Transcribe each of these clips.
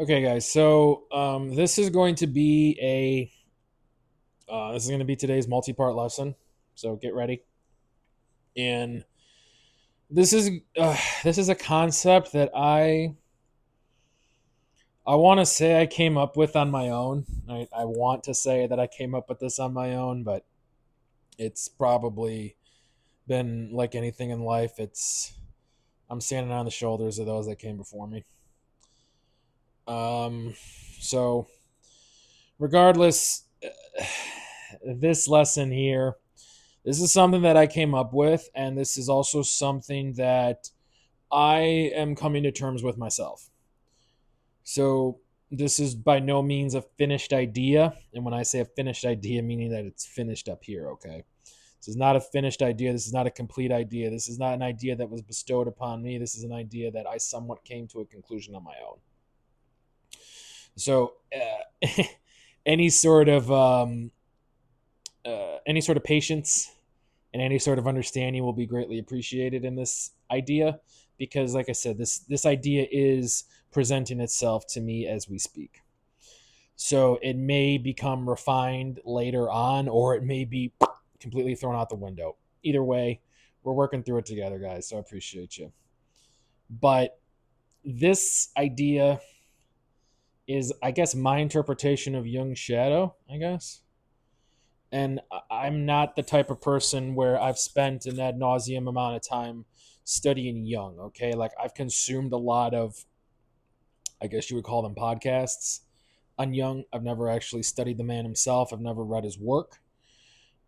Okay, guys. So this is going to be this is going to be today's multi-part lesson. So get ready. And this is this is a concept that I want to say I came up with on my own. I want to say that I came up with this on my own, but it's probably been like anything in life. I'm standing on the shoulders of those that came before me. Um, so regardless, this lesson here. This is something that I came up with, and this is also something that I am coming to terms with myself. So, this is by no means a finished idea. And when I say a finished idea, meaning that it's finished up here, okay? This is not a finished idea. This is not a complete idea. This is not an idea that was bestowed upon me. This is an idea that I somewhat came to a conclusion on my own. So, any sort of any sort of patience and any sort of understanding will be greatly appreciated in this idea because like I said, this idea is presenting itself to me as we speak. So it may become refined later on or it may be completely thrown out the window. Either way, we're working through it together, guys, so I appreciate you. But this idea is, I guess, my interpretation of Jung's shadow, I guess. And I'm not the type of person where I've spent an ad nauseum amount of time studying Jung. Okay, like I've consumed a lot of, I guess you would call them podcasts on Jung. I've never actually studied the man himself. I've never read his work,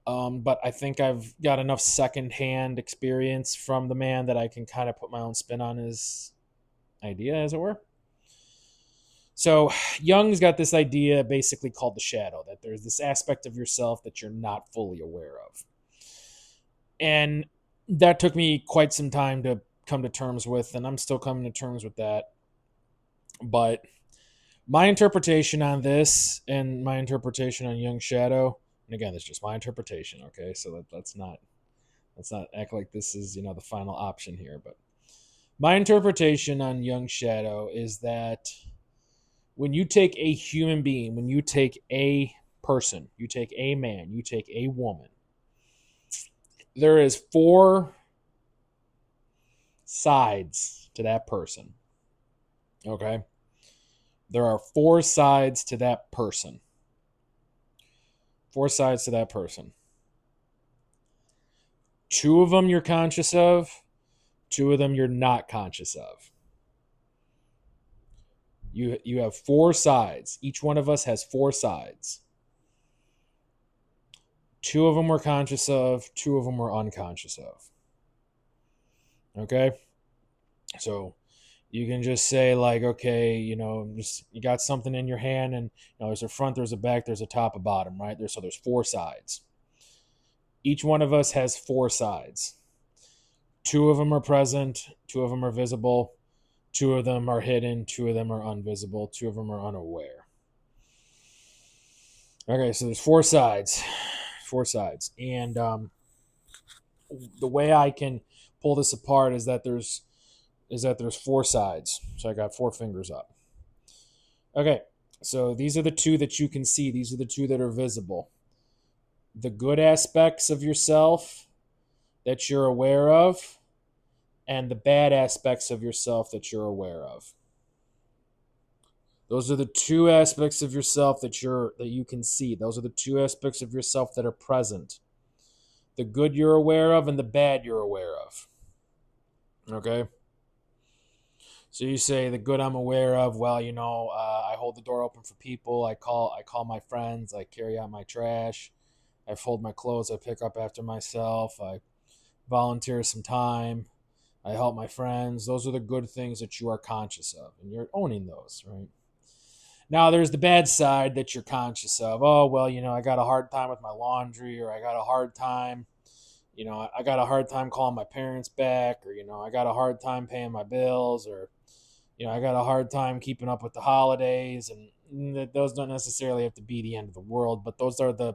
but I think I've got enough secondhand experience from the man that I can kind of put my own spin on his idea, as it were. So Jung's got this idea basically called the shadow, that there's this aspect of yourself that you're not fully aware of. And that took me quite some time to come to terms with, and I'm still coming to terms with that. But my interpretation on this and my interpretation on Jung's shadow, and again, it's just my interpretation, okay? So let's not act like this is, the final option here, but my interpretation on Jung's shadow is that when you take a human being, when you take a person, you take a man, you take a woman, there is four sides to that person. Okay? There are four sides to that person. Four sides to that person. Two of them you're conscious of, two of them you're not conscious of. You have four sides. Each one of us has four sides. Two of them we're conscious of, two of them we're unconscious of. Okay? So you can just say like, okay, just you got something in your hand, and there's a front, there's a back, there's a top, a bottom, right? There's four sides. Each one of us has four sides. Two of them are present, two of them are visible, two of them are hidden, two of them are invisible, two of them are unaware. Okay, so there's four sides, and the way I can pull this apart is that there's four sides. So I got four fingers up. Okay, so these are the two that you can see. These are the two that are visible. The good aspects of yourself that you're aware of, and the bad aspects of yourself that you're aware of. Those are the two aspects of yourself that you can see. Those are the two aspects of yourself that are present. The good you're aware of and the bad you're aware of. Okay? So you say the good I'm aware of. Well, I hold the door open for people. I call my friends. I carry out my trash. I fold my clothes. I pick up after myself. I volunteer some time. I help my friends. Those are the good things that you are conscious of, and you're owning those, right? Now, there's the bad side that you're conscious of. Oh, well, I got a hard time with my laundry, or I got a hard time, I got a hard time calling my parents back, or, I got a hard time paying my bills, or, I got a hard time keeping up with the holidays. And those don't necessarily have to be the end of the world, but those are the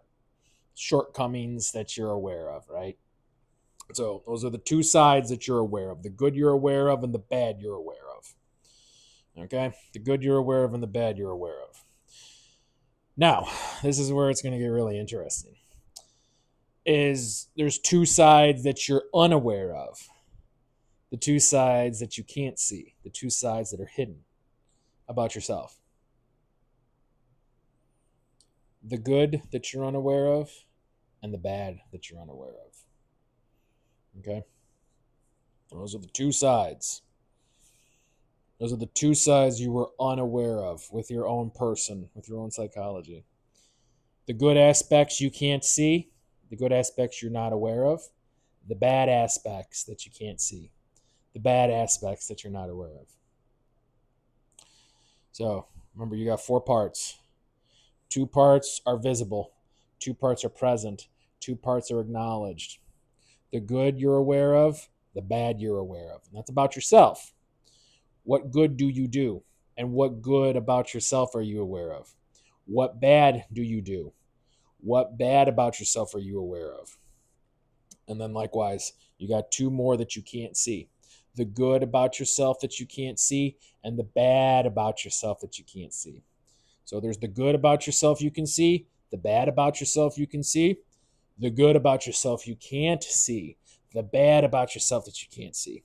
shortcomings that you're aware of, right? So those are the two sides that you're aware of, the good you're aware of and the bad you're aware of. Okay? The good you're aware of and the bad you're aware of. Now, this is where it's going to get really interesting. There's two sides that you're unaware of. The two sides that you can't see. The two sides that are hidden about yourself. The good that you're unaware of and the bad that you're unaware of. Okay? Those are the two sides. Those are the two sides you were unaware of with your own person, with your own psychology. The good aspects you can't see, the good aspects you're not aware of, the bad aspects that you can't see, the bad aspects that you're not aware of. So remember, you got 4 parts. 2 parts are visible, 2 parts are present, 2 parts are acknowledged. The good you're aware of, the bad you're aware of. And that's about yourself. What good do you do? And what good about yourself are you aware of? What bad do you do? What bad about yourself are you aware of? And then likewise, you got 2 more that you can't see. The good about yourself that you can't see, and the bad about yourself that you can't see. So there's the good about yourself you can see, the bad about yourself you can see, the good about yourself you can't see, the bad about yourself that you can't see.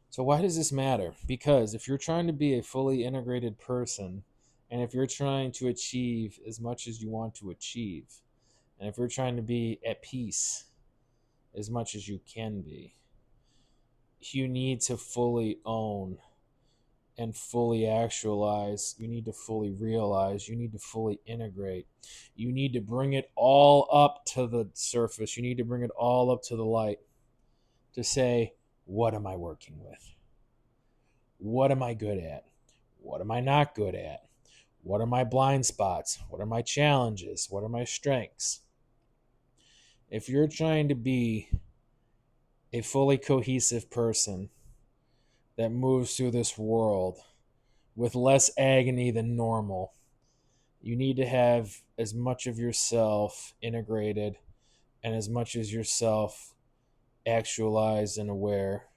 So why does this matter? Because if you're trying to be a fully integrated person, and if you're trying to achieve as much as you want to achieve, and if you're trying to be at peace as much as you can be, you need to fully own and fully actualize. You need to fully realize. You need to fully integrate. You need to bring it all up to the surface. You need to bring it all up to the light to say, what am I working with? What am I good at? What am I not good at? What are my blind spots? What are my challenges? What are my strengths? If you're trying to be a fully cohesive person that moves through this world with less agony than normal, you need to have as much of yourself integrated and as much as yourself actualized and aware.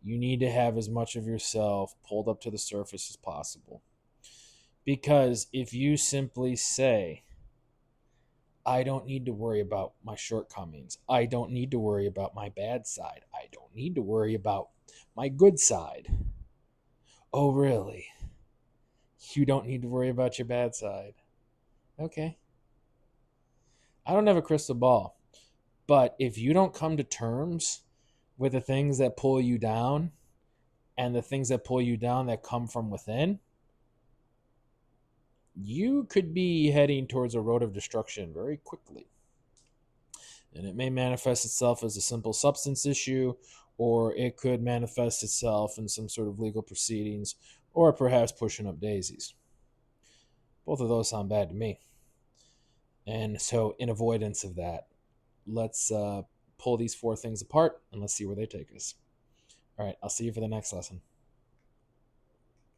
You need to have as much of yourself pulled up to the surface as possible. Because if you simply say, I don't need to worry about my shortcomings, I don't need to worry about my bad side, I don't need to worry about my good side. Oh, really? You don't need to worry about your bad side. Okay. I don't have a crystal ball. But if you don't come to terms with the things that pull you down and the things that pull you down that come from within, you could be heading towards a road of destruction very quickly. And it may manifest itself as a simple substance issue, or it could manifest itself in some sort of legal proceedings, or perhaps pushing up daisies. Both of those sound bad to me. And so, in avoidance of that, let's pull these 4 things apart and let's see where they take us. All right, I'll see you for the next lesson.